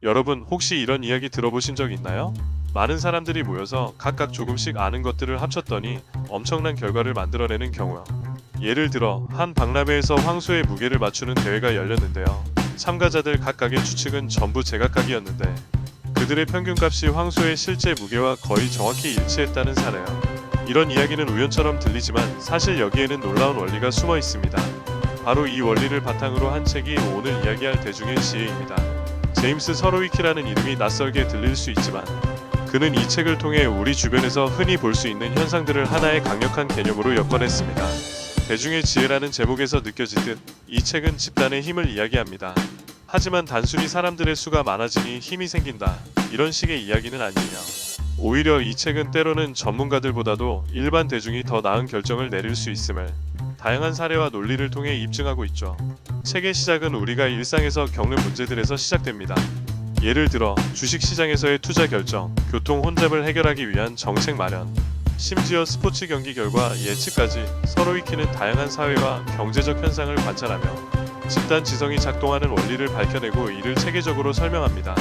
여러분 혹시 이런 이야기 들어보신 적 있나요? 많은 사람들이 모여서 각각 조금씩 아는 것들을 합쳤더니 엄청난 결과를 만들어내는 경우요. 예를 들어 한 박람회에서 황소의 무게를 맞추는 대회가 열렸는데요. 참가자들 각각의 추측은 전부 제각각이었는데 그들의 평균값이 황소의 실제 무게와 거의 정확히 일치했다는 사례요. 이런 이야기는 우연처럼 들리지만 사실 여기에는 놀라운 원리가 숨어 있습니다. 바로 이 원리를 바탕으로 한 책이 오늘 이야기할 대중의 지혜입니다. 제임스 서로위키라는 이름이 낯설게 들릴 수 있지만 그는 이 책을 통해 우리 주변에서 흔히 볼 수 있는 현상들을 하나의 강력한 개념으로 엮어냈습니다. 대중의 지혜라는 제목에서 느껴지듯 이 책은 집단의 힘을 이야기합니다. 하지만 단순히 사람들의 수가 많아지니 힘이 생긴다, 이런 식의 이야기는 아니에요. 오히려 이 책은 때로는 전문가들보다도 일반 대중이 더 나은 결정을 내릴 수 있음을 다양한 사례와 논리를 통해 입증하고 있죠. 책의 시작은 우리가 일상에서 겪는 문제들에서 시작됩니다. 예를 들어 주식시장에서의 투자 결정, 교통 혼잡을 해결하기 위한 정책 마련, 심지어 스포츠 경기 결과 예측까지 서로위키는 다양한 사회와 경제적 현상을 관찰하며 집단 지성이 작동하는 원리를 밝혀내고 이를 체계적으로 설명합니다.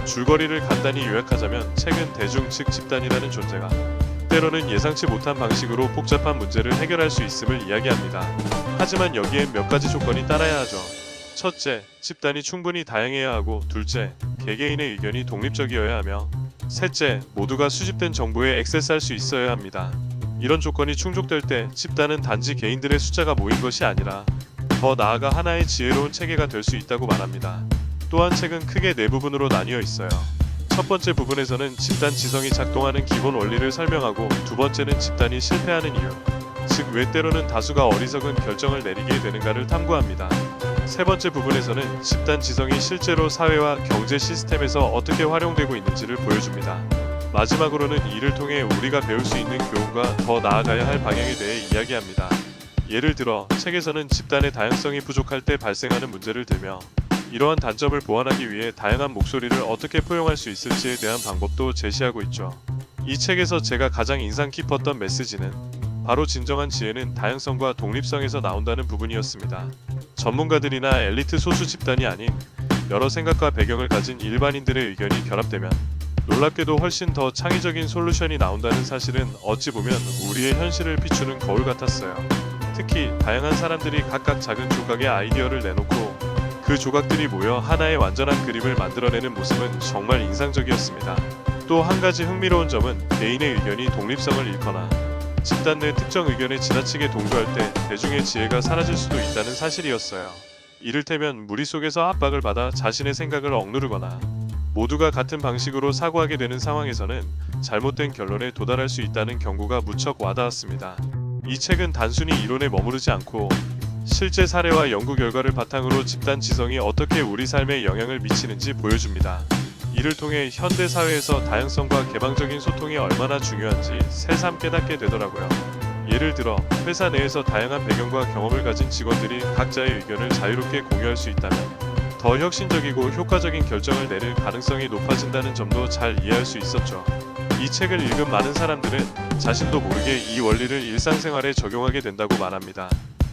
줄거리를 간단히 요약하자면 책은 대중 즉 집단이라는 존재가 때로는 예상치 못한 방식으로 복잡한 문제를 해결할 수 있음을 이야기합니다. 하지만 여기엔 몇 가지 조건이 따라야 하죠. 첫째, 집단이 충분히 다양해야 하고, 둘째, 개개인의 의견이 독립적이어야 하며, 셋째, 모두가 수집된 정보에 액세스할 수 있어야 합니다. 이런 조건이 충족될 때 집단은 단지 개인들의 숫자가 모인 것이 아니라 더 나아가 하나의 지혜로운 체계가 될 수 있다고 말합니다. 또한 책은 크게 네 부분으로 나뉘어 있어요. 첫 번째 부분에서는 집단 지성이 작동하는 기본 원리를 설명하고, 두 번째는 집단이 실패하는 이유, 즉 왜 때로는 다수가 어리석은 결정을 내리게 되는가를 탐구합니다. 세 번째 부분에서는 집단 지성이 실제로 사회와 경제 시스템에서 어떻게 활용되고 있는지를 보여줍니다. 마지막으로는 이를 통해 우리가 배울 수 있는 교훈과 더 나아가야 할 방향에 대해 이야기합니다. 예를 들어 책에서는 집단의 다양성이 부족할 때 발생하는 문제를 들며 이러한 단점을 보완하기 위해 다양한 목소리를 어떻게 포용할 수 있을지에 대한 방법도 제시하고 있죠. 이 책에서 제가 가장 인상 깊었던 메시지는 바로 진정한 지혜는 다양성과 독립성에서 나온다는 부분이었습니다. 전문가들이나 엘리트 소수 집단이 아닌 여러 생각과 배경을 가진 일반인들의 의견이 결합되면 놀랍게도 훨씬 더 창의적인 솔루션이 나온다는 사실은 어찌 보면 우리의 현실을 비추는 거울 같았어요. 특히 다양한 사람들이 각각 작은 조각의 아이디어를 내놓고 그 조각들이 모여 하나의 완전한 그림을 만들어내는 모습은 정말 인상적이었습니다. 또 한 가지 흥미로운 점은 개인의 의견이 독립성을 잃거나 집단 내 특정 의견에 지나치게 동조할 때 대중의 지혜가 사라질 수도 있다는 사실이었어요. 이를테면 무리 속에서 압박을 받아 자신의 생각을 억누르거나 모두가 같은 방식으로 사고하게 되는 상황에서는 잘못된 결론에 도달할 수 있다는 경고가 무척 와닿았습니다. 이 책은 단순히 이론에 머무르지 않고 실제 사례와 연구 결과를 바탕으로 집단 지성이 어떻게 우리 삶에 영향을 미치는지 보여줍니다. 이를 통해 현대 사회에서 다양성과 개방적인 소통이 얼마나 중요한지 새삼 깨닫게 되더라고요. 예를 들어 회사 내에서 다양한 배경과 경험을 가진 직원들이 각자의 의견을 자유롭게 공유할 수 있다면 더 혁신적이고 효과적인 결정을 내릴 가능성이 높아진다는 점도 잘 이해할 수 있었죠. 이 책을 읽은 많은 사람들은 자신도 모르게 이 원리를 일상생활에 적용하게 된다고 말합니다.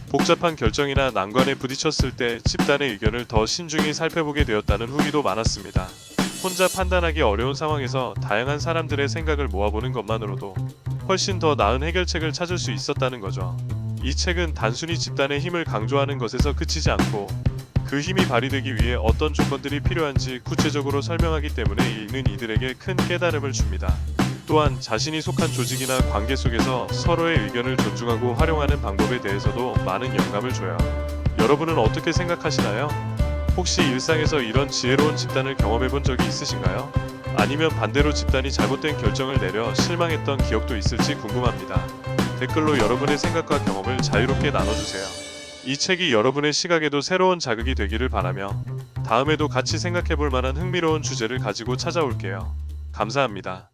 복잡한 결정이나 난관에 부딪혔을 때 집단의 의견을 더 신중히 살펴보게 되었다는 후기도 많았습니다. 혼자 판단하기 어려운 상황에서 다양한 사람들의 생각을 모아보는 것만으로도 훨씬 더 나은 해결책을 찾을 수 있었다는 거죠. 이 책은 단순히 집단의 힘을 강조하는 것에서 그치지 않고 그 힘이 발휘되기 위해 어떤 조건들이 필요한지 구체적으로 설명하기 때문에 읽는 이들에게 큰 깨달음을 줍니다. 또한 자신이 속한 조직이나 관계 속에서 서로의 의견을 존중하고 활용하는 방법에 대해서도 많은 영감을 줘요. 여러분은 어떻게 생각하시나요? 혹시 일상에서 이런 지혜로운 집단을 경험해 본 적이 있으신가요? 아니면 반대로 집단이 잘못된 결정을 내려 실망했던 기억도 있을지 궁금합니다. 댓글로 여러분의 생각과 경험을 자유롭게 나눠주세요. 이 책이 여러분의 시각에도 새로운 자극이 되기를 바라며 다음에도 같이 생각해 볼 만한 흥미로운 주제를 가지고 찾아올게요. 감사합니다.